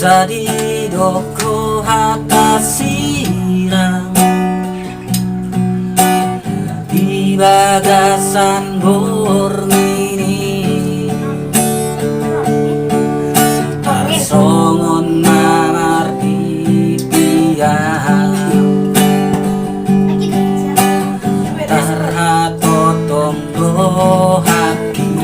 Sadidoko hata sirang di bagasan bornini tarsongon mamar di piang tarhatotong dohaki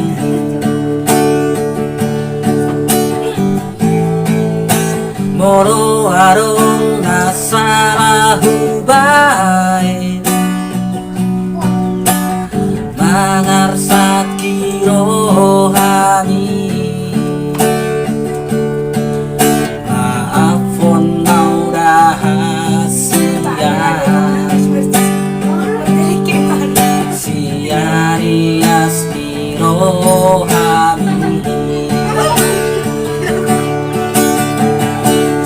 moro arong nasalahu bae mangarsaki rohani maafon nau rahasia siari asti rohani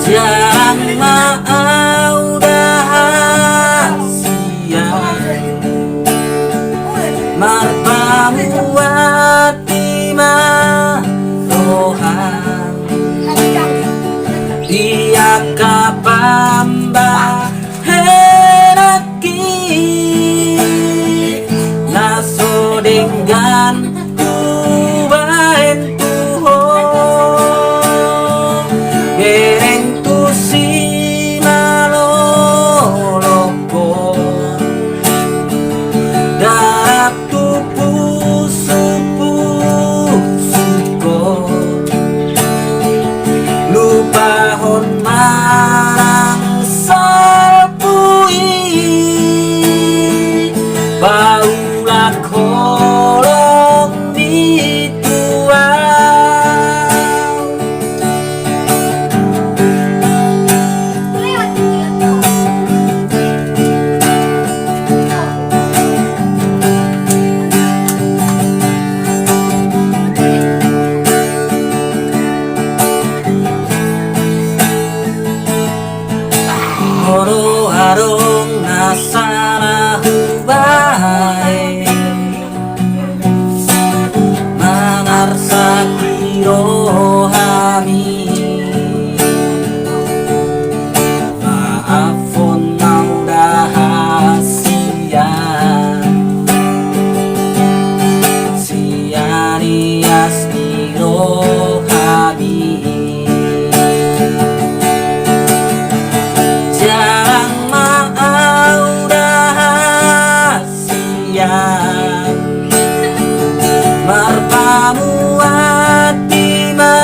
jarang mau rahasia marpamu atima rohan dia kapamba henaki naso dengan kubain tuho bereng tu si maloloko darap tu pusuko lupahon marang salpui baulak holong dituang moro arong nasalahu bae mangarsaki rohani maafon nau rahasia siari asti rohani jarang mau rahasia marpamu atima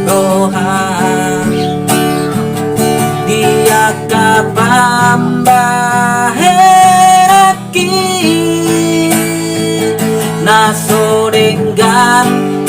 rohan dia kapamba heraki naso dengan